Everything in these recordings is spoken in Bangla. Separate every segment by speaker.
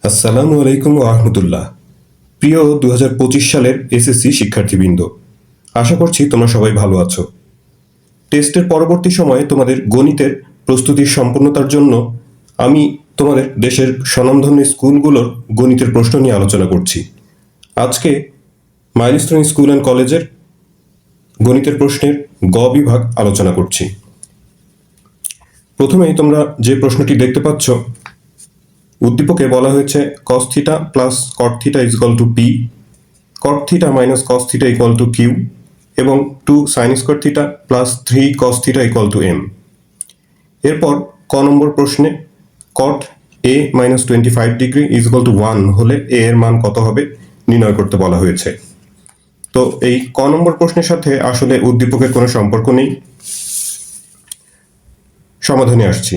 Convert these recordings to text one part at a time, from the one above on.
Speaker 1: আসসালামু আলাইকুম ওয়া রাহমাতুল্লাহ। প্রিয় 2025 সালের এসএসসি শিক্ষার্থীবৃন্দ, আশা করছি তোমরা সবাই ভালো আছো। টেস্টের পরবর্তী সময়ে তোমাদের গণিতের প্রস্তুতির সম্পূর্ণতার জন্য আমি তোমাদের দেশের স্বনামধন্য স্কুলগুলোর গণিতের প্রশ্ন নিয়ে আলোচনা করছি। আজকে মাইলস্টোন স্কুল অ্যান্ড কলেজের গণিতের প্রশ্নের গ বিভাগ আলোচনা করছি। প্রথমেই তোমরা যে প্রশ্নটি দেখতে পাচ্ছ, উদ্দীপকে বলা হয়েছে cos theta plus cot theta is equal to p, cot theta minus cos theta equal to q এবং 2 sin square theta plus 3 cos theta equal to m. এরপর ক নম্বর প্রশ্নে cot a মাইনাস 25 ডিগ্রি ইজ ইকুয়াল টু 1 হলে a এর মান কত হবে নির্ণয় করতে বলা হয়েছে। তো এই ক নম্বর প্রশ্নের সাথে আসলে উদ্দীপকের কোনো সম্পর্ক নেই। সমাধানে আসছি।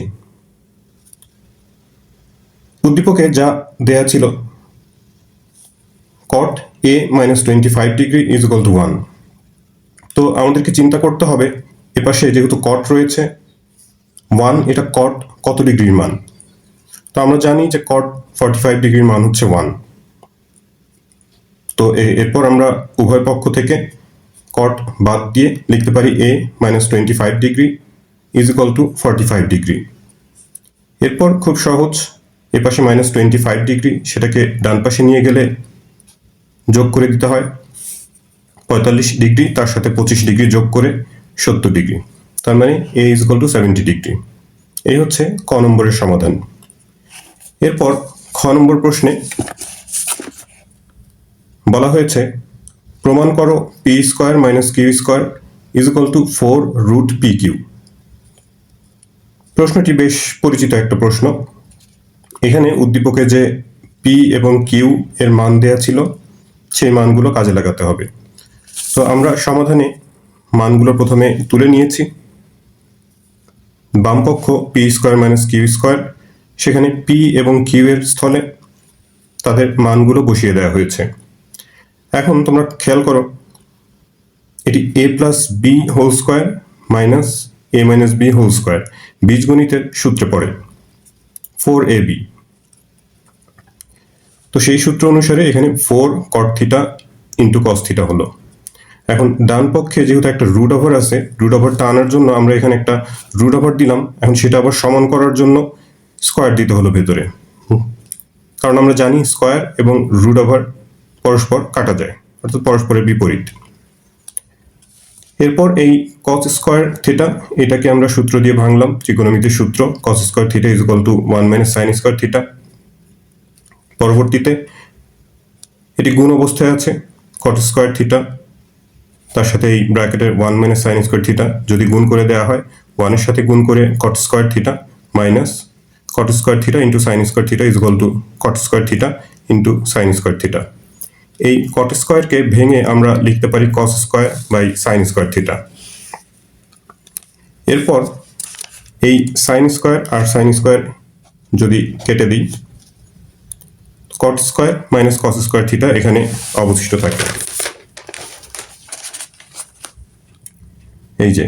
Speaker 1: উদ্দীপকে যা দেয়া ছিল cot a মাইনাস 25 ডিগ্রি ইজ ইকুয়াল টু 1, তো আমাদেরকে চিন্তা করতে হবে এপাশে যেহেতু cot রয়েছে 1, এটা cot কত ডিগ্রির মান। তো আমরা জানি যে cot 45 ডিগ্রির মান হচ্ছে 1। তো এরপর আমরা উভয় পক্ষ থেকে cot বাদ দিয়ে লিখতে পারি a মাইনাস 25 degree is equal two 45 degree. এরপর খুব সহজ, এপাশে মাইনাস 25 ডিগ্রি সেটাকে ডান পাশে নিয়ে গেলে যোগ করে দিতে হয় 45 ডিগ্রি, তার সাথে 25 ডিগ্রি যোগ করে 70 ডিগ্রি, তার মানে a is equal two 70 degree. এই হচ্ছে ক নম্বরের সমাধান। এরপর খ নম্বর প্রশ্নে বলা হয়েছে প্রমাণ করো p square minus q square is equal to 4 root p q. প্রশ্নটি বেশ পরিচিত একটা প্রশ্ন। এখানে উদ্দীপকে যে পি এবং কিউ এর মান দেয়া ছিল সেই মানগুলো কাজে লাগাতে হবে। তো আমরা সমাধানে মানগুলো প্রথমে তুলে নিয়েছি। বাম পক্ষ p square minus q square, সেখানে পি এবং কিউ এর স্থলে তাদের মানগুলো বসিয়ে দেওয়া হয়েছে। এখন তোমরা খেয়াল করো, এটি A plus B whole square minus A minus B whole square বীজগণিতের সূত্রে পড়ে 4ab। তো সেই সূত্র অনুসারে এখানে 4 cot theta into cos theta হলো। এখন ডান পক্ষে যেহেতু একটা রুট ওভার আছে, রুট ওভারটা আনার জন্য আমরা এখানে একটা রুট ওভার দিলাম। এখন সেটা আবার সমান করার জন্য স্কোয়ার দিতে হলো ভেতরে, কারণ আমরা জানি স্কোয়ার এবং রুট ওভার পরস্পর কাটা যায়, অর্থাৎ পরস্পরের বিপরীত। এরপর এই cos স্কোয়ার থিটা, এটাকে আমরা সূত্র দিয়ে ভাঙলাম, ত্রিকোণমিতির সূত্র cos square theta is equal to 1 minus sine square theta. পরবর্তীতে এটি গুণ অবস্থায় আছে, cot স্কোয়ার থিটা তার সাথে এই ব্র্যাকেটের 1 মাইনাস সাইন স্কোয়ার থিটা যদি গুণ করে দেওয়া হয় 1 এর সাথে গুণ করে cot square theta minus cot square theta into sine square theta is equal to cot square theta into sine square theta. এই cot স্কোয়ারকে ভেঙে আমরা লিখতে পারি cos square by sine square theta. এরপর এই সাইন স্কোয়ার আর সাইন স্কোয়ার যদি কেটে দিই, cot square minus cos square theta এখানে অবশিষ্ট থাকে। এই যে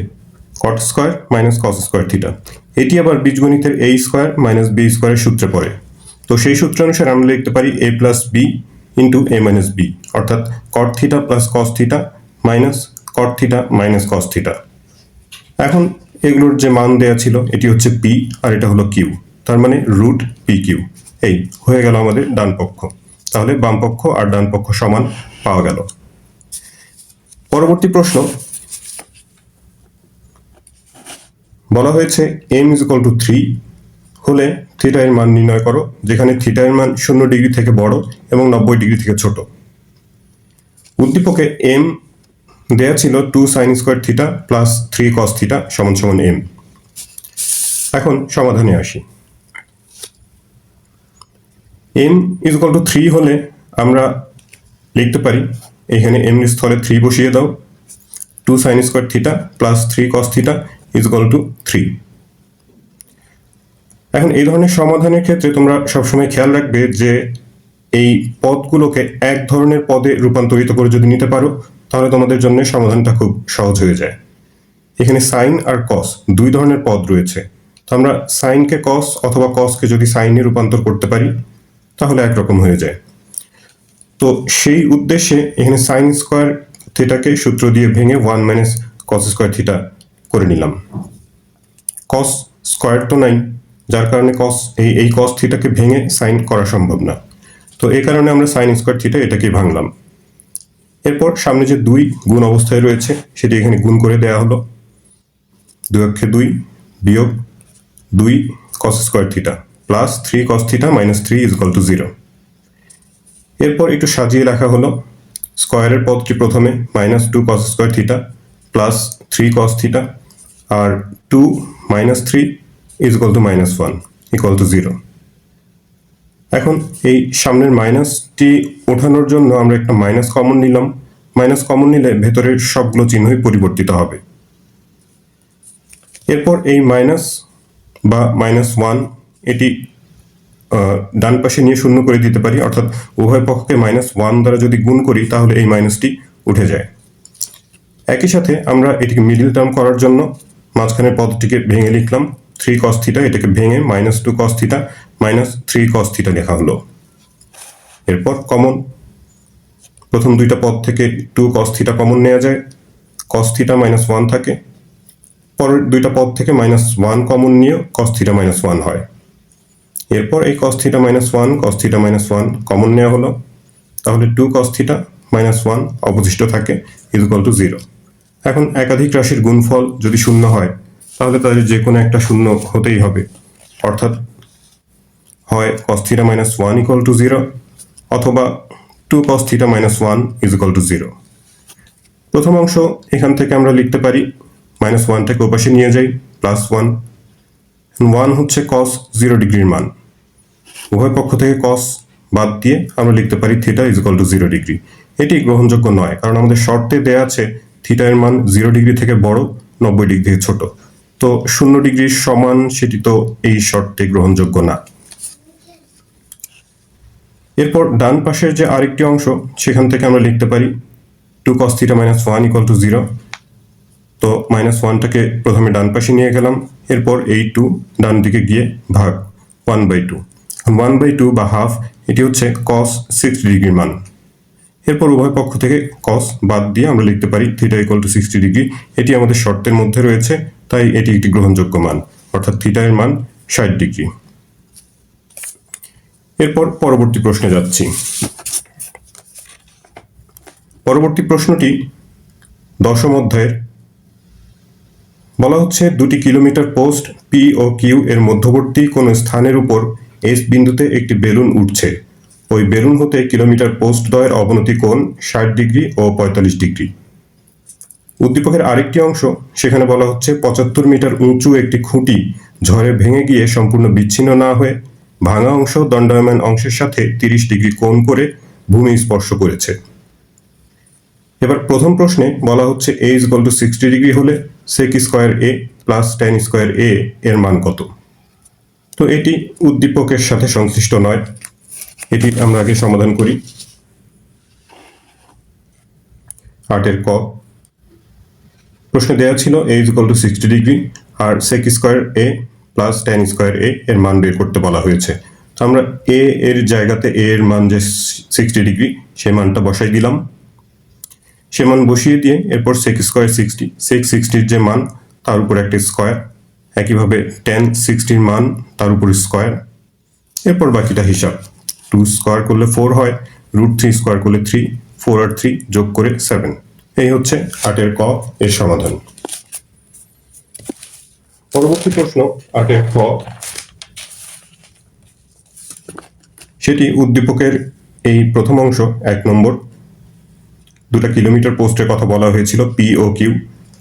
Speaker 1: cot square minus cos square theta, এটি আবার বীজগণিতের a স্কোয়ার মাইনাস b স্কোয়ারের সূত্রে পড়ে। তো সেই সূত্র অনুসারে আমরা লিখতে পারি a plus b into a minus b, অর্থাৎ cot theta plus cos theta minus cot theta minus cos theta. এখন এগুলোর যে মান দেয়া ছিল এটি হচ্ছে p আর এটা হলো q, তার মানে রুট পি কিউ। এই হয়ে গেল আমাদের ডান পক্ষ। তাহলে বাম পক্ষ আর ডান পক্ষ সমান পাওয়া গেল। পরবর্তী প্রশ্ন বলা হয়েছে m ইজ ইকুয়াল টু 3 হলে থিটা এর মান নির্ণয় করো, যেখানে থিটা এর মান 0 ডিগ্রি থেকে বড় এবং 90 ডিগ্রি থেকে ছোট। উদ্দীপকে m দেয়া ছিল 2 sign square theta plus 3 cos theta সমান সমান m। এখন সমাধানে আসি। m ইজ ইকুয়াল টু 3 হলে আমরা লিখতে পারি, এখানে m এর স্থলে 3 বসিয়ে দাও, 2 sign square theta plus 3 cos theta is equal two 3। এখন এই ধরনের সমাধানের ক্ষেত্রে তোমরা সবসময় খেয়াল রাখবে যে এই পদগুলোকে এক ধরনের পদে রূপান্তরিত করে যদি নিতে পারো তাহলে তোমাদের জন্য সমাধানটা খুব সহজ হয়ে যায়। এখানে সাইন আর কস দুই ধরনের পদ রয়েছে, তো আমরা সাইনকে কস অথবা কসকে যদি সাইনে রূপান্তর করতে পারি তাহলে একরকম হয়ে যায়। তো সেই উদ্দেশ্যে এখানে সাইন স্কোয়ার থিটাকে সূত্র দিয়ে ভেঙে 1 মাইনাস কস স্কোয়ার থিটা করে নিলাম। কস স্কোয়ার তো নাই, যার কারণে এই কস থিটাকে ভেঙে সাইন করা সম্ভব না। তো এই কারণে আমরা সাইন স্কোয়ার থিটা এটাকে ভাঙলাম। এরপর সামনে যে 2 গুণ অবস্থায় রয়েছে সেটি এখানে গুণ করে দেওয়া হলো। 2 অক্ষে 2 বিয়োগ 2 cos square theta plus 3 cos theta minus 3 is equal to 0। এরপর একটু সাজিয়ে লেখা হলো। স্কোয়ারের পদটি প্রথমে minus 2 cos square theta plus 3 cos theta আর 2 minus 3 is equal to minus 1 equal to 0। এখন এই সামনের মাইনাসটি ওঠানোর জন্য আমরা একটা মাইনাস কমন নিলাম। মাইনাস কমন নিলে ভেতরের সবগুলো চিহ্নই পরিবর্তিত হবে। এরপর এই মাইনাস বা মাইনাস 1 এটি ডান পাশে নিয়ে শূন্য করে দিতে পারি, অর্থাৎ উভয় পক্ষকে মাইনাস 1 দ্বারা যদি গুণ করি তাহলে এই মাইনাসটি উঠে যায়। একই সাথে আমরা এটিকে মিডল টার্ম করার জন্য মাঝখানের পদটিকে ভেঙে লিখলাম 3 cos থিটা, এটাকে ভেঙে minus 2 cos theta minus 3 cos theta লেখা হলো। এরপর কমন, প্রথম দুইটা পদ থেকে 2 cos থিটা কমন নেওয়া যায়, cos থিটা মাইনাস 1 থাকে। পরের দুইটা পদ থেকে মাইনাস 1 কমন নিয়ে cos থিটা মাইনাস 1 হয়। এরপর এই cos theta minus 1 cos theta minus 1 common নেওয়া হলো, তাহলে 2 cos থিটা মাইনাস 1 অবশিষ্ট থাকে ইজ ইকুয়াল টু 0। এখন একাধিক রাশির গুণফল যদি শূন্য হয় তাহলে তাদের যে কোনো একটা শূন্য হতেই হবে, অর্থাৎ হয় cos theta minus 1 equal to 0 অথবা 2 cos theta minus 1 is equal to 0। প্রথম অংশ এখান থেকে আমরা লিখতে পারি মাইনাস 1টাকে ওপাশে নিয়ে যাই প্লাস 1। 1 হচ্ছে cos 0 ডিগ্রির মান, উভয় পক্ষ থেকে cos বাদ দিয়ে আমরা লিখতে পারি theta is equal to 0 degree. এটি গ্রহণযোগ্য নয়, কারণ আমাদের শর্তে দেয়া আছে থিটা এর মান 0 ডিগ্রি থেকে বড়, 90 ডিগ্রি থেকে ছোট। তো 0 ডিগ্রির সমান সেটি তো এই শর্তে গ্রহণযোগ্য না। এরপর ডান পাশের যে আরেকটি অংশ সেখান থেকে আমরা লিখতে পারি 2 cos theta minus 1 equal to 0। তো মাইনাস 1টাকে প্রথমে ডান পাশে নিয়ে গেলাম, এরপর এই 2 ডান দিকে গিয়ে ভাগ 1/2। 1/2 বা হাফ এটি হচ্ছে cos 60 ডিগ্রির মান। এরপর উভয় পক্ষ থেকে cos বাদ দিয়ে আমরা লিখতে পারি থিটা ইকুয়াল টু 60 ডিগ্রি। এটি আমাদের শর্তের মধ্যে রয়েছে, তাই এটি একটি গ্রহণযোগ্য মান, অর্থাৎ থিটা এর মান 60 ডিগ্রি। এরপর পরবর্তী প্রশ্নে যাচ্ছি। পরবর্তী প্রশ্নটি 10ম অধ্যায়ের। বলা হচ্ছে 2টি kilometre post P O Q এর মধ্যবর্তী কোনো স্থানের উপর এস বিন্দুতে একটি বেলুন উঠছে। ওই বেলুন হতে কিলোমিটার পোস্ট দ্বয়ের অবনতি কোণ 60 ডিগ্রি ও 45 ডিগ্রি। উদ্দীপকের আরেকটি অংশ, সেখানে বলা হচ্ছে 75 মিটার উঁচু একটি খুঁটি ঝড়ে ভেঙে গিয়ে সম্পূর্ণ বিচ্ছিন্ন না হয়ে ভাঙা অংশ দণ্ডায়মান অংশের সাথে 30 ডিগ্রি কোণ করে ভূমি স্পর্শ করেছে। এবার প্রথম প্রশ্নে বলা হচ্ছে a is equal to 60 degree হলে sec square a plus tan square a এর মান কত। তো এটি উদ্দীপকের সাথে সংশ্লিষ্ট নয়, এটি আমরা আগে সমাধান করি। 8 ক প্রশ্নে দেওয়া ছিল a is equal to 60 degree আর sec square a plus tan square a এর মান বের করতে বলা হয়েছে। তো আমরা a এর জায়গাতে a এর মান যে 60 ডিগ্রি সেই মানটা বসাই দিলাম। সে মান বসিয়ে দিয়ে এরপর sec স্কয়ার 60, sec 60 এর যে মান তার উপর একটা স্কয়ার, একইভাবে tan 60 এর মান তার উপর স্কয়ার। এরপর বাকিটা হিসাব, 2 স্কয়ার করলে 4 হয়, √3 স্কয়ার করলে 3, 4 আর 3 যোগ করে 7। এই হচ্ছে 8 ক এর সমাধান। পরবর্তী প্রশ্ন 8 খ, সেটি উদ্দীপকের এই প্রথম অংশ 1 নম্বর। 2টা কিলোমিটার পোস্টের কথা বলা হয়েছিল পি ও কিউ,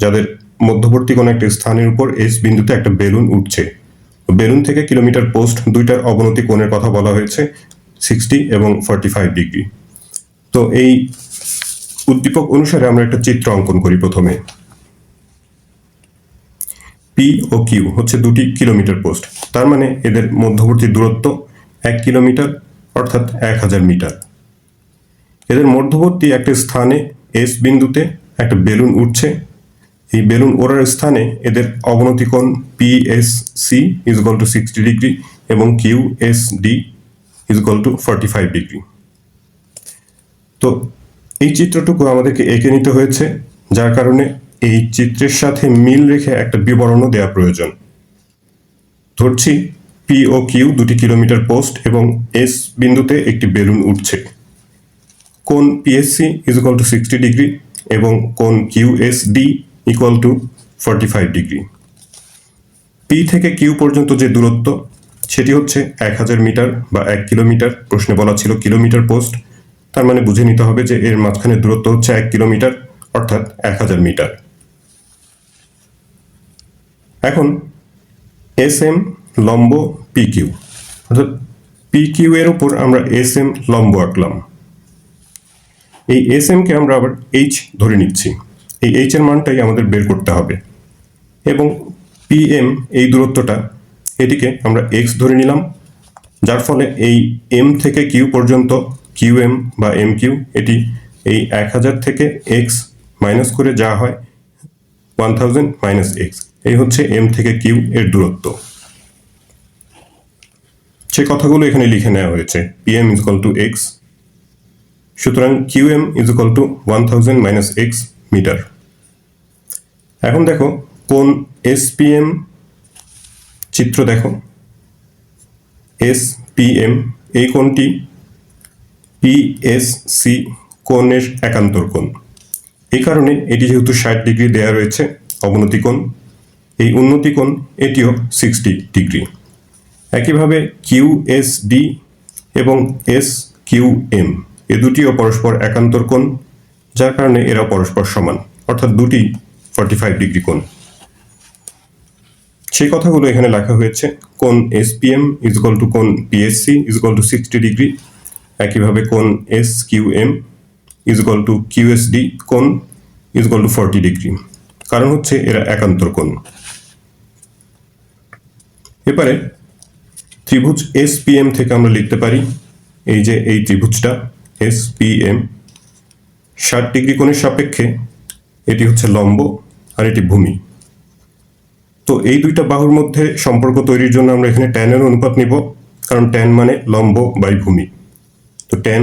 Speaker 1: যাদের মধ্যবর্তী কোনো একটা স্থানের উপর এস বিন্দুতে একটা বেলুন উঠছে। বেলুন থেকে কিলোমিটার পোস্ট দুইটার অবনতি কোণের কথা বলা হয়েছে 60 এবং 45 ডিগ্রি। তো এই উদ্দীপক অনুসারে আমরা একটা চিত্র অঙ্কন করি। প্রথমে পি ও কিউ হচ্ছে 2টি কিলোমিটার পোস্ট, তার মানে এদের মধ্যবর্তী দূরত্ব 1 কিলোমিটার অর্থাৎ 1000 মিটার। এদের মধ্যবর্তী একটা স্থানে এস বিন্দুতে একটা বেলুন উঠছে। এই বেলুন ওড়ার স্থানে এদের অবনতি কোণ PSC is equal to 60 degree এবং QSD is equal two 45 degree. তো এই চিত্রটুকু আমাদেরকে এঁকে নিতে হয়েছে, যার কারণে এই চিত্রের সাথে মিল রেখে একটা বিবরণও দেওয়া প্রয়োজন। ধরছি পি ও কিউ দুটি কিলোমিটার পোস্ট এবং এস বিন্দুতে একটি বেলুন উঠছে। কোণ PSC is equal to 60 degree এবং কোণ QSD equal to 45 degree. P থেকে কিউ পর্যন্ত যে দূরত্ব সেটি হচ্ছে 1000 মিটার বা 1 কিলোমিটার। প্রশ্নে বলা ছিল কিলোমিটার পোস্ট, তার মানে বুঝে নিতে হবে যে এর মাঝখানে দূরত্ব হচ্ছে 1 কিলোমিটার, অর্থাৎ 1000 মিটার। এখন এস এম লম্ব পি কিউ, অর্থাৎ পি কিউ এর উপর আমরা এস এম লম্ব আঁকলাম। এই এস এম কে আমরা আবার এইচ ধরে নিচ্ছি। এই এইচ এর মানটাই আমাদের বের করতে হবে এবং পি এম এই দূরত্বটা, এটিকে আমরা এক্স ধরে নিলাম, যার ফলে এই এম থেকে কিউ পর্যন্ত কিউ এম বা এম কিউ এটি এই 1000 থেকে এক্স মাইনাস করে যা হয় 1000 মাইনাস এক্স, এই হচ্ছে এম থেকে কিউ এর দূরত্ব। সে কথাগুলো এখানে লিখে নেওয়া হয়েছে। P M is equal to X, সুতরাং Q M is equal to 1000 minus x metre. এখন দেখো কোণ এস পি এম চিত্র দেখো, এস পি এম এই কোণটি পিএসসি কোণের একান্তর কোণ। এই কারণে এটি যেহেতু 60 ডিগ্রি দেয়া রয়েছে অবনতি কোণ, এই উন্নতি কোণ এটিও 60 ডিগ্রি। একইভাবে কিউএসডি এবং এস কিউ এম এ দুটিও পরস্পর একান্তর কোণ, যার কারণে এরা পরস্পর সমান, অর্থাৎ দুটি 45 ডিগ্রি কোণ। সেই কথাগুলো এখানে লেখা হয়েছে। কোণ এসপিএম ইজ ইকুয়াল টু কোণ PSC is equal to 60 degree. একইভাবে কোণ S Q M is equal to QSD কোণ ইজ ইকুয়াল টু 40 ডিগ্রি, কারণ হচ্ছে এরা একান্তর কোণ। এবারে ত্রিভুজ এসপিএম থেকে আমরা লিখতে পারি এই যে এই ত্রিভুজটা এসপিএম 60 ডিগ্রি কোণের সাপেক্ষে এটি হচ্ছে লম্ব আর এটি ভূমি। তো এই দুইটা বাহুর মধ্যে সম্পর্ক তৈরির জন্য আমরা এখানে ট্যানের অনুপাত নিব, কারণ ট্যান মানে লম্ব বাই ভূমি। তো ট্যান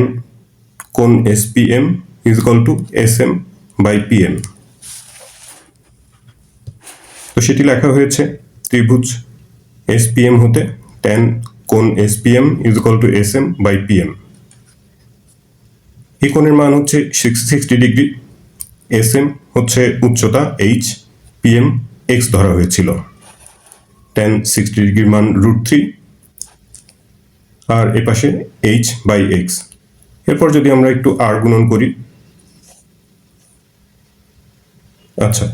Speaker 1: কোণ SPM is equal to S M by PM. তো সেটি লেখা হয়েছে ত্রিভুজ এসপিএম হতে ট্যান কোণ SPM is equal to S M by PM. এই কোণের মান হচ্ছে 60 ডিগ্রি। এস এম হচ্ছে উচ্চতা এইচ, পিএম এক্স ধরা হয়েছিল। ট্যান 60 ডিগ্রির মান √3 আর এপাশে এইচ বাই এক্স। এরপর যদি আমরা একটু আর গুণন করি, আচ্ছা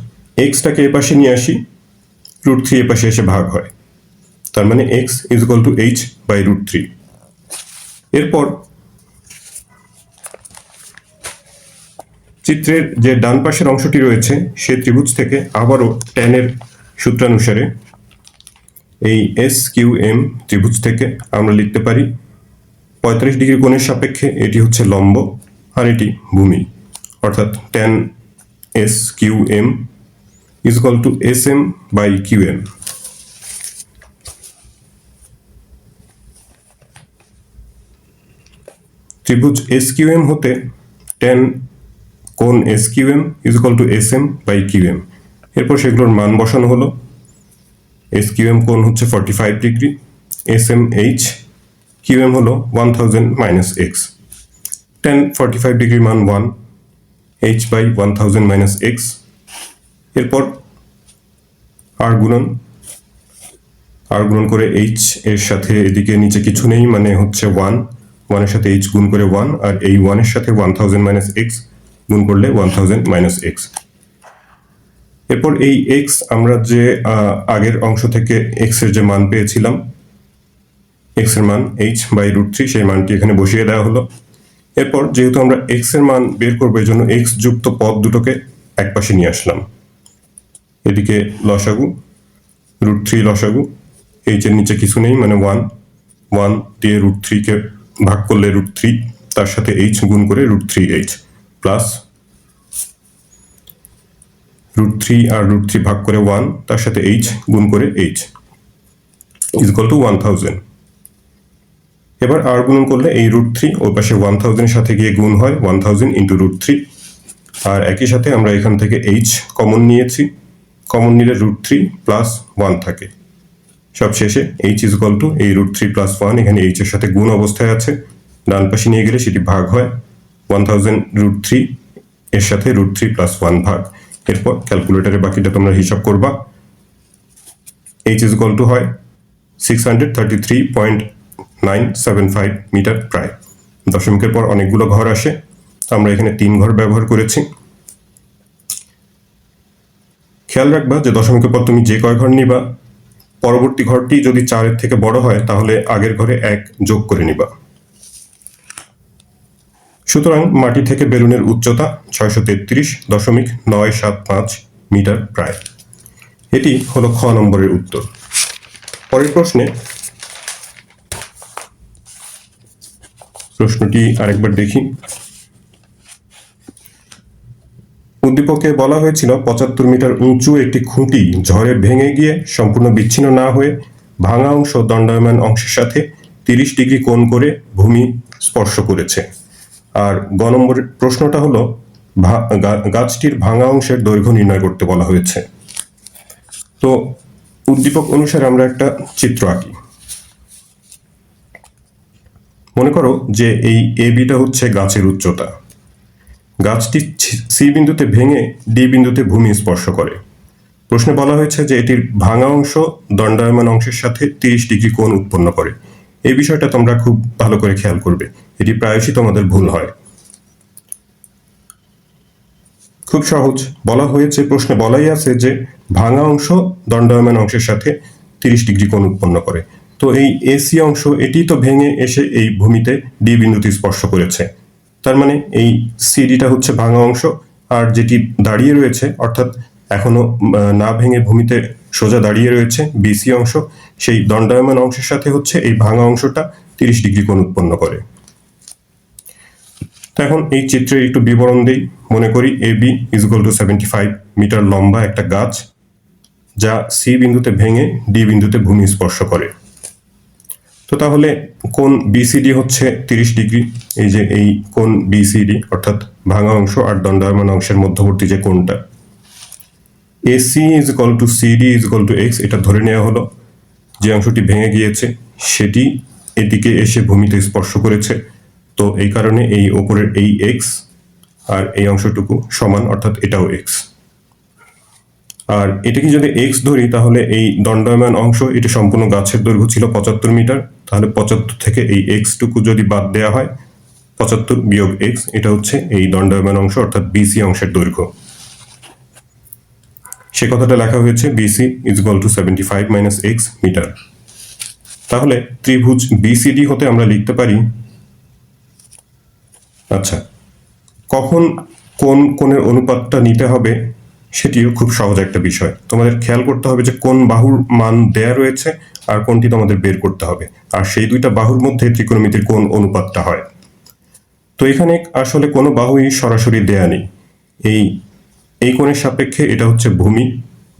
Speaker 1: এক্সটাকে এপাশে নিয়ে আসি, √3 এপাশে এসে ভাগ হয়, তার মানে x is equal to h by √3। এরপর চিত্রের যে ডান পাশের অংশটি রয়েছে সে ত্রিভুজ থেকে আবারও ট্যানের সূত্রানুসারে এই এস কিউ এম ত্রিভুজ থেকে আমরা লিখতে পারি 45 ডিগ্রি কোণের সাপেক্ষে এটি হচ্ছে লম্ব আর এটি ভূমি, অর্থাৎ tan S Q M is equal to S M by Q M. ত্রিভুজ এস কিউ এম হতে ট্যান কোণ S Q M is equal to S M by Q M. এরপর সেগুলোর মান বসানো হলো। এস কিউ এম কোণ হচ্ছে 45 degree, S M H, Q M হলো 1000 মাইনাস এক্স। ট্যান 45 ডিগ্রির মান 1, এইচ বাই 1000 মাইনাস এক্স। এরপর আর গুণন করে এইচ এর সাথে এদিকে নিচে কিছু নেই, মানে হচ্ছে 1 এর সাথে এইচ গুণ করে 1, আর এই 1 এর সাথে 1000 মাইনাস এক্স গুণ করলে 1000 মাইনাস এক্স। এরপর এই এক্স আমরা যে আগের অংশ থেকে এক্স এর যে মান পেয়েছিলাম, এক্স এর মান এইচ বাই √3, সেই মানটি এখানে বসিয়ে দেওয়া হলো। এরপর যেহেতু আমরা এক্স এর মান বের করবো, এই জন্য এক্স যুক্ত পদ দুটোকে এক পাশে নিয়ে আসলাম। এদিকে লসাগু √3 লসাগু, এইচ এর নিচে কিছু নেই, মানে 1 দিয়ে √3 কে ভাগ করলে √3, তার সাথে এইচ গুণ করে √3h প্লাস √3 আর √3 ভাগ করে 1, তার সাথে এইচ গুণ করে h ইজ ইকুয়াল টু 1000। এরপর এই এইচ এর সাথে 1 গুণ করে 1 গুণ করে 1 গুণ করে 1 গুণ করে 1 গুণ করে 1 গুণ করে 1 গুণ করে 1 গুণ করে 1 গুণ করে 1 গুণ করে 1 গুণ করে 1 গুণ করে 1 গুণ করে 1 গুণ করে 1 গুণ করে 1 গুণ করে 1 এবার আর গুণন করলে এই √3 ওই পাশে 1000 সাথে গিয়ে গুণ হয় 1000 ইন্টু √3, আর একই সাথে আমরা এখান থেকে h কমন নিয়েছি, কমন নিলে √3 প্লাস 1 থাকে। সব শেষে h ইজ ইকুয়াল টু এই √3 প্লাস 1 এখানে h এর সাথে গুণ অবস্থায় আছে, ডান পাশে নিয়ে গেলে সেটি ভাগ হয় 1000 √3 এর সাথে √3 প্লাস 1 ভাগ। এরপর ক্যালকুলেটরে বাকিটা তোমরা হিসাব করবা। h ইজ ইকুয়াল টু হয় 633.975 মিটার প্রায়। দশমিকের পর অনেকগুলো ঘর আসে, আমরা এখানে 3 ঘর ব্যবহার করেছি। খেয়াল রাখবা যে দশমিকের পর তুমি যে কয় ঘর নিবা, পরবর্তী ঘরটি যদি 4 এর থেকে বড় হয় তাহলে আগের ঘরে 1 যোগ করে নিবা। সুতরাং মাটি থেকে বেলুনের উচ্চতা 633.975 মিটার প্রায়। এটি হলো খ নম্বরের উত্তর। পরের প্রশ্নটি আরেকবার দেখি। উদ্দীপকে বলা হয়েছিল 75 মিটার উঁচু একটি খুঁটি ঝড়ে ভেঙে গিয়ে সম্পূর্ণ বিচ্ছিন্ন না হয়ে ভাঙা অংশ দণ্ডায়মান অংশের সাথে 30 ডিগ্রি কোণ করে ভূমি স্পর্শ করেছে। আর গ নম্বরের প্রশ্নটা হলো গাছটির ভাঙা অংশের দৈর্ঘ্য নির্ণয় করতে বলা হয়েছে। তো উদ্দীপক অনুসারে আমরা একটা চিত্র আঁকি। মনে করো যে এই এবিটা হচ্ছে গাছের উচ্চতা। গাছটি সি বিন্দুতে ভেঙে ডি বিন্দুতে ভূমি স্পর্শ করে। প্রশ্নে বলা হয়েছে যে এটির ভাঙা অংশ দণ্ডায়মান অংশের সাথে 30 ডিগ্রি কোণ উৎপন্ন করে। এই বিষয়টা তোমরা খুব ভালো করে খেয়াল করবে, এটি প্রায়শই তোমাদের ভুল হয়। খুব সহজ, বলা হয়েছে, প্রশ্নে বলাই আছে যে ভাঙা অংশ দণ্ডায়মান অংশের সাথে 30 ডিগ্রি কোণ উৎপন্ন করে। তো এই এসি অংশ এটি তো ভেঙে এসে এই ভূমিতে ডি বিন্দুতে স্পর্শ করেছে, তার মানে এই সিডিটা হচ্ছে ভাঙা অংশ, আর যেটি দাঁড়িয়ে রয়েছে অর্থাৎ এখনো না ভেঙে ভূমিতে সোজা দাঁড়িয়ে রয়েছে বিসি অংশ, সেই দণ্ডায়মান অংশের সাথে হচ্ছে এই ভাঙা অংশটা 30 ডিগ্রি কোণ উৎপন্ন করে। এখন এই চিত্রের একটু বিবরণ দেই। মনে করি AB is equal to 75 metre লম্বা একটা গাছ, যা সি বিন্দুতে ভেঙে ডি বিন্দুতে ভূমি স্পর্শ করে। তো তাহলে কোণ বিসিডি হচ্ছে 30 ডিগ্রি। এই যে এই কোণ বিসিডি অর্থাৎ ভাঙা অংশ আর দণ্ডায়মান অংশের মধ্যবর্তী যে কোণটা, AC is equal two CD is equal to x, এটা ধরে নেওয়া হলো। যে অংশটি ভেঙে গিয়েছে সেটি এদিকে এসে ভূমিতে স্পর্শ করেছে, তো এই কারণে এই ওপরের এই এক্স আর এই অংশটুকু সমান, অর্থাৎ এটাও এক্স। আর এটাকে যদি এক্স ধরি তাহলে এই দণ্ডায়মান অংশ, এটা সম্পূর্ণ গাছের দৈর্ঘ্য ছিল 75 মিটার, তাহলে 75 থেকে এই এক্স টুকু যদি বাদ দেওয়া হয়, 75 বিয়োগ এক্স, এটা হচ্ছে এই দণ্ডায়মান অংশ অর্থাৎ বিসি অংশের দৈর্ঘ্য। সে কথাটা লেখা হয়েছে BC is equal to 75 minus x metre. তাহলে ত্রিভুজ বিসিডি হতে আমরা লিখতে পারি, আচ্ছা কখন কোন কোণের অনুপাতটা নিতে হবে সেটিও খুব সহজ একটা বিষয়। তোমাদের খেয়াল করতে হবে যে কোন বাহুর মান দেয়া রয়েছে আর কোনটি তোমাদের বের করতে হবে, আর সেই দুইটা বাহুর মধ্যে ত্রিকোণমিতির কোন অনুপাতটা হয়। তো এখানে আসলে কোনো বাহুই সরাসরি দেয়া নেই। এই কোণের সাপেক্ষে এটা হচ্ছে ভূমি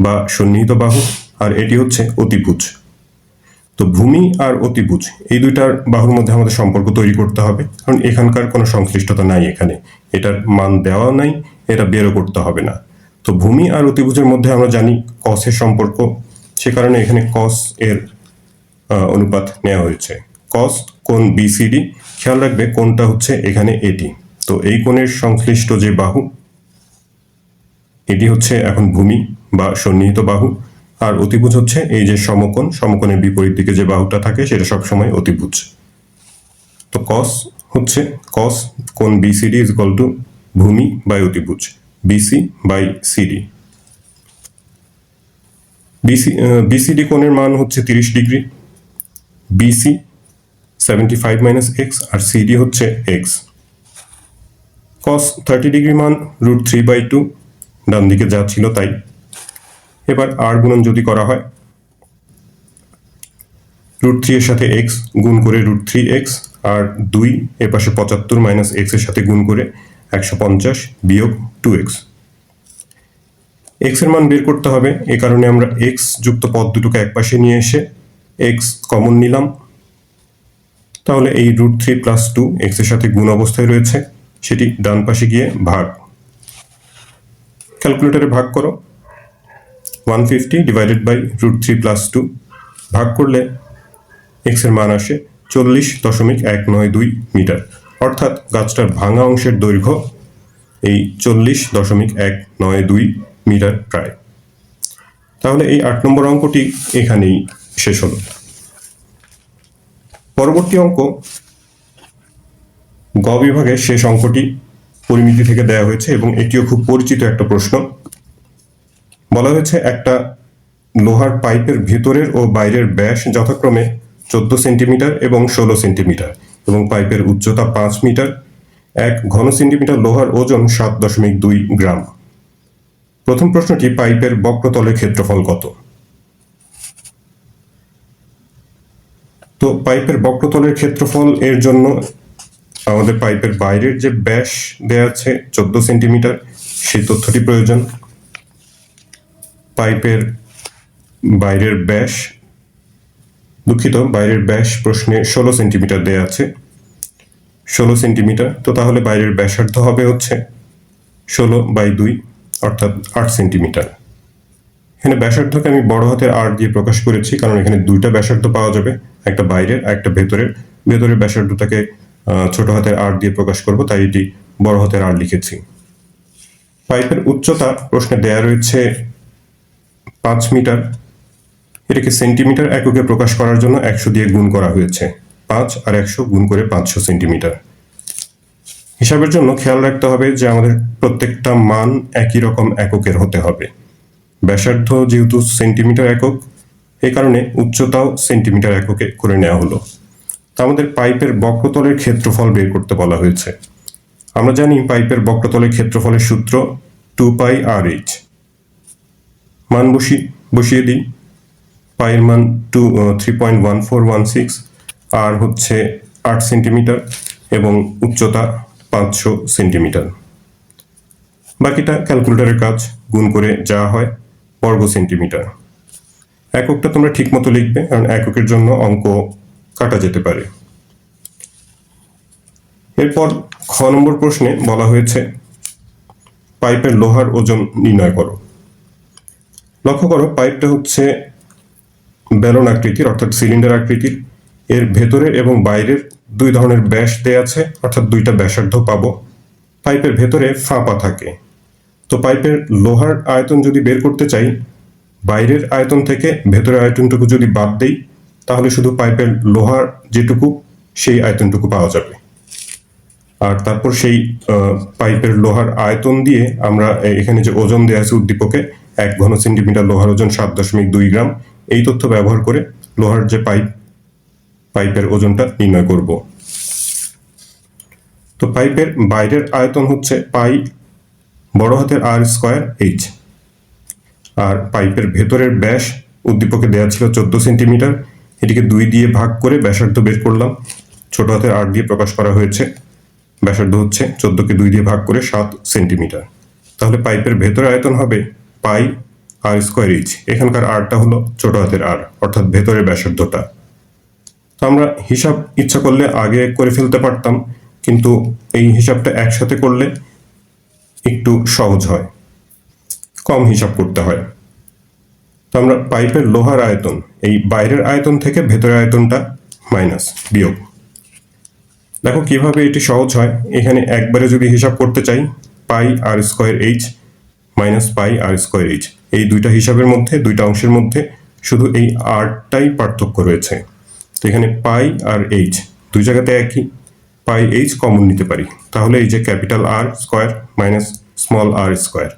Speaker 1: বা সন্নিহিত বাহু, আর এটি হচ্ছে অতিভুজ। তো ভূমি আর অতিভুজ এই দুইটার বাহুর মধ্যে আমাদের সম্পর্ক তৈরি করতে হবে, কারণ এখানকার কোনো সংশ্লিষ্টতা নাই, এখানে এটার মান দেওয়া নাই, এটা বেরও করতে হবে না। তো ভূমি আর অতিভুজের মধ্যে আমরা জানি কসের সম্পর্ক, সে কারণে এখানে কস এর অনুপাত নেওয়া হয়েছে। কস কোণ বিসিডি, খেয়াল রাখবে কোণটা হচ্ছে এখানে এটি, তো এই কোণের সংশ্লিষ্ট যে বাহু এটি হচ্ছে এখন ভূমি বা সন্নিহিত বাহু, আর অতিভুজ হচ্ছে এই যে সমকোণ, সমকোণের বিপরীত দিকে যে বাহুটা থাকে সেটা সবসময় অতিভুজ। তো কস হচ্ছে কস কোণ বিসিডি ইজ ইকুয়াল টু ভূমি বাই অতিভুজ, বিসি বাই সিডি। বিসিডি কোণের মান হচ্ছে 30 ডিগ্রি, বিসি 75 মাইনাস এক্স, আর সিডি হচ্ছে এক্স। কস 30 ডিগ্রি মান √3/2, ডান দিকে যা ছিল তাই। এবার আর গুণন যদি করা হয়, √3 এর সাথে এক্স গুণ করে √3x, আর 2 এর পাশে 75 মাইনাস এক্স এর সাথে গুণ করে 150 বিয়োগ 2x। এক্স এর মান বের করতে হবে, এ কারণে আমরা এক্স যুক্ত পদ দুটোকে এক পাশে নিয়ে এসে এক্স কমন নিলাম, তাহলে এই √3 + 2 x এর সাথে গুণ অবস্থায় রয়েছে, সেটি ডান পাশে গিয়ে ভাগ। ক্যালকুলেটরে ভাগ করো, 150 ডিভাইডেড বাই √3 + 2 ভাগ করলে x এর মান আসে 40.192 মিটার। অর্থাৎ গাছটার ভাঙা অংশের দৈর্ঘ্য এই 40.192 মিটার প্রায়। তাহলে এই 8 নম্বর অঙ্কটি এখানেই শেষ হলো। পরবর্তী অঙ্ক গ বিভাগের শেষ অঙ্কটি পরিমিতি থেকে দেওয়া হয়েছে এবং এটিও খুব পরিচিত একটা প্রশ্ন। বলা হয়েছে একটা লোহার পাইপের ভিতরের ও বাইরের ব্যাস যথাক্রমে 14 সেন্টিমিটার এবং 16 সেন্টিমিটার এবং পাইপের উচ্চতা 5 মিটার। 1 ঘন সেন্টিমিটার লোহার ওজন 7.2 গ্রাম। প্রথম প্রশ্নটি, পাইপের বক্রতলের ক্ষেত্রফল কত? তো পাইপের বক্রতলের ক্ষেত্রফল এর জন্য আমাদের পাইপের বাইরের যে ব্যাস দেয়া আছে 14 সেন্টিমিটার, সেই তথ্যটি প্রয়োজন। পাইপের বাইরের ব্যাস, বাইরের ব্যাস প্রশ্নে 16 সেন্টিমিটার দেয়া আছে, 16 সেন্টিমিটার। তো তাহলে বাইরের ব্যাসার্ধ হবে হচ্ছে 16/2 অর্থাৎ 8 সেন্টিমিটার। এখানে ব্যাসার্ধকে আমি বড় হাতের আর দিয়ে প্রকাশ করেছি, কারণ এখানে দুইটা ব্যাসার্ধ পাওয়া যাবে, একটা বাইরের একটা ভেতরের। ভেতরের ব্যাসার্ধটাকে ছোট হাতের আর দিয়ে প্রকাশ করব, তাই এটি বড় হাতের আর লিখেছি। পাইপের উচ্চতা প্রশ্নে দেয়া রয়েছে 5 মিটার। এটাকে সেন্টিমিটার এককে প্রকাশ করার জন্য 100 দিয়ে গুণ করা হয়েছে। 5 আর 100 গুণ করে 500 সেন্টিমিটার। হিসাবের জন্য খেয়াল রাখতে হবে যে আমাদের প্রত্যেকটা মান একই রকম এককের হতে হবে। ব্যাসার্ধ যেহেতু সেন্টিমিটার একক, এই কারণে উচ্চতাও সেন্টিমিটার এককে করে নেওয়া হলো। তা আমাদের পাইপের বক্রতলের ক্ষেত্রফল বের করতে বলা হয়েছে। আমরা জানি পাইপের বক্রতলের ক্ষেত্রফলের সূত্র 2πr/h। মান বসিয়ে দিই। পাইয়ের মান 3.1416, আর হচ্ছে 8 সেন্টিমিটার এবং উচ্চতা 500 সেন্টিমিটার। বাকিটা ক্যালকুলেটরের কাজ, গুণ করে যা হয় বর্গ সেন্টিমিটার। এককটা তোমরা ঠিক মতো লিখবে, কারণ এককের জন্য অঙ্ক কাটা যেতে পারে। এরপর খ নম্বর প্রশ্নে বলা হয়েছে পাইপের লোহার ওজন নির্ণয় করো। লক্ষ্য করো, পাইপটা হচ্ছে বেলন আকৃতির অর্থাৎ সিলিন্ডার আকৃতির। এর ভেতরের এবং বাইরের দুই ধরনের ব্যাস দেয়া আছে, অর্থাৎ দুইটা ব্যাসার্ধ পাবো। পাইপের ভেতরে ফাঁপা থাকে। তো পাইপের লোহার আয়তন যদি বের করতে চাই, বাইরের আয়তন থেকে ভেতরের আয়তনটুকু যদি বাদ দেই, তাহলে শুধু পাইপের লোহার যেটুকু সেই আয়তনটুকু পাওয়া যাবে। আর তারপর সেই পাইপের লোহার আয়তন দিয়ে আমরা এখানে যে ওজন দেওয়া আছে উদ্দীপকে, 1 ঘন সেন্টিমিটার লোহার ওজন 7.2 গ্রাম, এই তথ্য ব্যবহার করে লোহার যে পাইপের ওজনটা নির্ণয় করব। তো পাইপের বাইরের আয়তন হচ্ছে পাই বড় হাতের r²h, আর পাইপের ভেতরের ব্যাস উদ্দীপকে দেওয়া ছিল 14 সেন্টিমিটার। এটিকে 2 দিয়ে ভাগ করে ব্যাসার্ধ বের করলাম, ছোট হাতের r দিয়ে প্রকাশ করা হয়েছে। ব্যাসার্ধ হচ্ছে 14কে 2 দিয়ে ভাগ করে 7 সেন্টিমিটার। তাহলে পাইপের ভেতরের আয়তন হবে পাই r²h। এখানকার আরটা হলো ছোট হাতের আর, অর্থাৎ ভেতরের ব্যাসার্ধটা। তো আমরা হিসাব ইচ্ছা করলে আগে করে ফেলতে পারতাম, কিন্তু এই হিসাবটা একসাথে করলে একটু সহজ হয়, কম হিসাব করতে হয়। তো আমরা পাইপের লোহার আয়তন, এই বাইরের আয়তন থেকে ভেতরের আয়তনটা মাইনাস বিয়োগ। দেখো কিভাবে এটি সহজ হয়। এখানে একবারে যদি হিসাব করতে চাই, পাই r² মাইনাস পাই r²h, এই দুইটা হিসাবের মধ্যে, দুইটা অংশের মধ্যে শুধু এই আরটাই পার্থক্য রয়েছে। তো এখানে পাই আর এইচ দুই জায়গাতে একই, পাই এইচ কমন নিতে পারি, তাহলে এই যে capital r² minus small r²,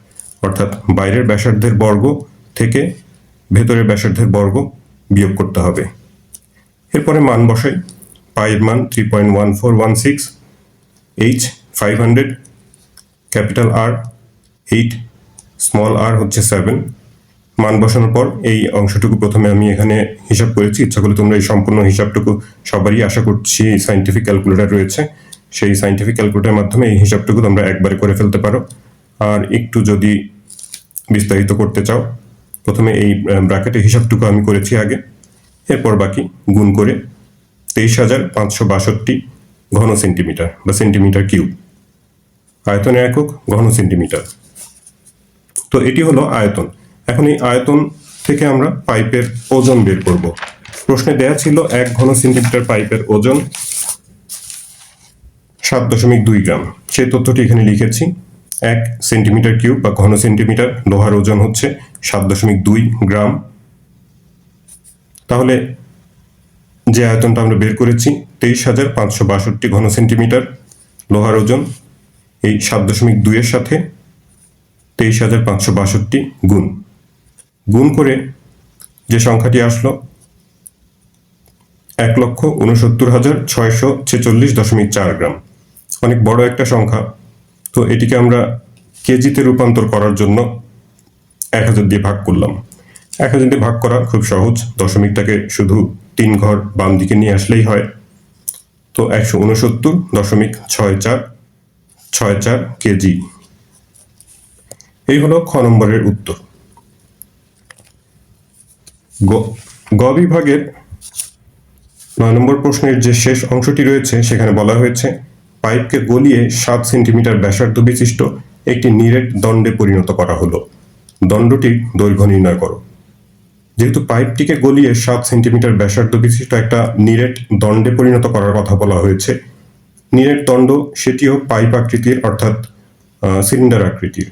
Speaker 1: অর্থাৎ বাইরের ব্যাসার্ধের বর্গ থেকে ভেতরের ব্যাসার্ধের বর্গ বিয়োগ করতে হবে। এরপরে মান বসাই। পাইয়ের মান 3.1416, H 500, capital R 8, small r হচ্ছে 7। মান বসানোর পর এই অংশটুকু প্রথমে আমি এখানে হিসাব করেছি। ইচ্ছা করলে তোমরা এই সম্পূর্ণ হিসাবটুকু, সবারই আশা করছি সাইন্টিফিক ক্যালকুলেটর রয়েছে, সেই সাইন্টিফিক ক্যালকুলেটরের মাধ্যমে এই হিসাবটুকু তোমরা একবারে করে ফেলতে পারো। আর একটু যদি বিস্তারিত করতে চাও, প্রথমে এই ব্র্যাকেটের হিসাবটুকু আমি করেছি আগে, এরপর বাকি গুণ করে 23,562 ঘন সেন্টিমিটার বা সেন্টিমিটার কিউব। আয়তনের একক ঘন সেন্টিমিটার। তো এটি হলো আয়তন। এখন এই আয়তন থেকে আমরা পাইপের ওজন বের করব। প্রশ্নে দেয়া ছিল 1 ঘন সেন্টিমিটার পাইপের ওজন 7.2 গ্রাম। সেই তথ্যটি এখানে লিখেছি। 1 সেন্টিমিটার কিউব বা ঘন সেন্টিমিটার লোহার ওজন হচ্ছে 7.2 গ্রাম। তাহলে যে আয়তনটা আমরা বের করেছি 23,562 ঘন সেন্টিমিটার লোহার ওজন, এই 7.2 এর সাথে 23,562 গুণ করে যে সংখ্যাটি আসলো 1,69,646.4 গ্রাম। অনেক বড় একটা সংখ্যা। তো এটিকে আমরা কেজিতে রূপান্তর করার জন্য 1000 দিয়ে ভাগ করলাম। 1000 দিয়ে ভাগ করা খুব সহজ। দশমিকটাকে শুধু 3 ঘর বাম দিকে নিয়ে আসলেই হয়। তো 169.6464 কেজি। এই হলো খ নম্বরের উত্তর। গ বিভাগের 9 নম্বর প্রশ্নের যে শেষ অংশটি রয়েছে সেখানে বলা হয়েছে পাইপকে গলিয়ে 7 সেন্টিমিটার ব্যাসার্ধ বিশিষ্ট একটি নিরেট দণ্ডে পরিণত করা হলো। দণ্ডটির দৈর্ঘ্য নির্ণয় করো। যেহেতু পাইপটিকে গলিয়ে 7 সেন্টিমিটার ব্যাসার্ধ বিশিষ্ট একটা নিরেট দণ্ডে পরিণত করার কথা বলা হয়েছে, নিরেট দণ্ড সেটিও পাইপ আকৃতির অর্থাৎ সিলিন্ডার আকৃতির।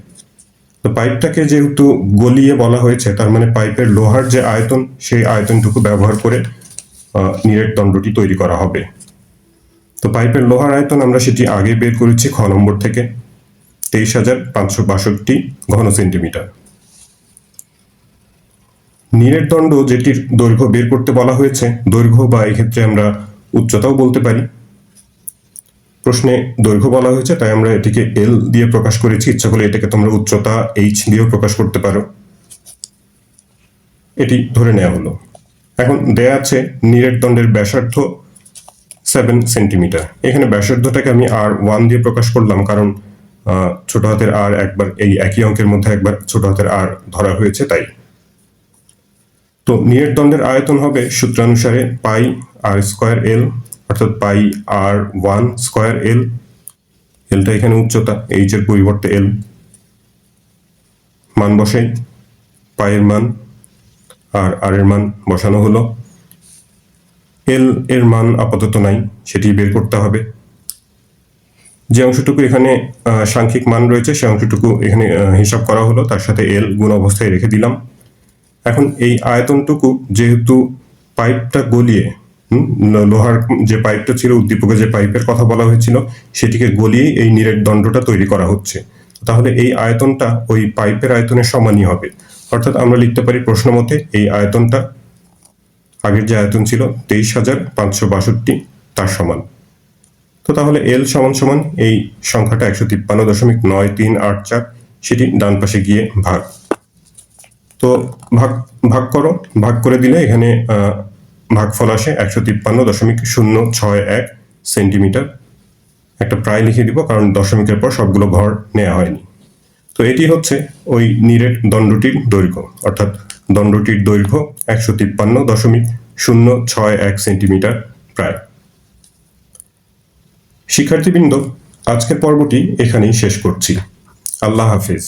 Speaker 1: তো পাইপটাকে যেহেতু গলিয়ে বলা হয়েছে তার মানে পাইপের লোহার যে আয়তন সেই আয়তনটুকু ব্যবহার করে নিরেট দণ্ডটি তৈরি করা হবে। তো পাইপের লোহার আয়তন আমরা সেটি আগে বের করেছি খ নম্বর থেকে 23,562 ঘন সেন্টিমিটার। নিরেট দণ্ড যেটির দৈর্ঘ্য বের করতে বলা হয়েছে, দৈর্ঘ্য বা এক্ষেত্রে আমরা উচ্চতাও বলতে পারি। প্রশ্নে দৈর্ঘ্য বলা হয়েছে তাই আমরা এটিকে এল দিয়ে প্রকাশ করেছি। ইচ্ছা করলে এটাকে তোমরা উচ্চতা এইচ দিয়েও প্রকাশ করতে পারো। এটি ধরে নেওয়া হলো। এখন দেয়া আছে নিরেট দণ্ডের ব্যাসার্ধ 7 সেন্টিমিটার। এখানে ব্যাসার্ধটাকে আমি R1 দিয়ে প্রকাশ করলাম কারণ ছোট হাতের আর একবার এই একই অঙ্কের মধ্যে একবার ছোট হাতের আর ধরা হয়েছে তাই। তো নিরেট দণ্ডের আয়তন হবে সূত্রানুসারে পাই আর স্কয়ার এল অর্থাৎ পাই R1 স্কয়ার এল। এলটা এখানে উচ্চতা, এইচ এর পরিবর্তে এল। মান বসাই, পাইয়ের মান আর আর এর মান বসানো হলো। এল এর মান আপাতত নাই, সেটি বের করতে হবে। যে অংশটুকু এখানে সাংখ্যিক মান রয়েছে সে অংশটুকু এখানে হিসাব করা হলো, তার সাথে এল গুণ অবস্থায় রেখে দিলাম। এখন এই আয়তনটুকু যেহেতু পাইপটা গলিয়ে লোহার যে পাইপটা ছিল, উদ্দীপকে যে পাইপের কথা বলা হয়েছিল সেটিকে গলিয়ে এই নিরেট দণ্ডটা তৈরি করা হচ্ছে। তাহলে এই আয়তনটা ওই পাইপের আয়তনের সমানই হবে। অর্থাৎ আমরা লিখতে পারি প্রশ্ন মতে এই আয়তনটা আগের যে আয়তন ছিল 23,562 তার সমান। তো তাহলে এল সমান সমান এই সংখ্যাটা 153.9384, সেটি ডান পাশে গিয়ে ভাগ। তো ভাগ করো, ভাগ করে দিলে এখানে ভাগফল আসে 153.061 সেন্টিমিটার। একটা প্রায় লিখে দিব কারণ দশমিকের পর সবগুলো ঘর নেওয়া হয়নি। তো এটি হচ্ছে ওই নিরেট দণ্ডটির দৈর্ঘ্য, অর্থাৎ দণ্ডটির দৈর্ঘ্য 153.061 সেন্টিমিটার প্রায়। শিক্ষার্থীবৃন্দ, আজকের পর্বটি এখানেই শেষ করছি। আল্লাহ হাফেজ।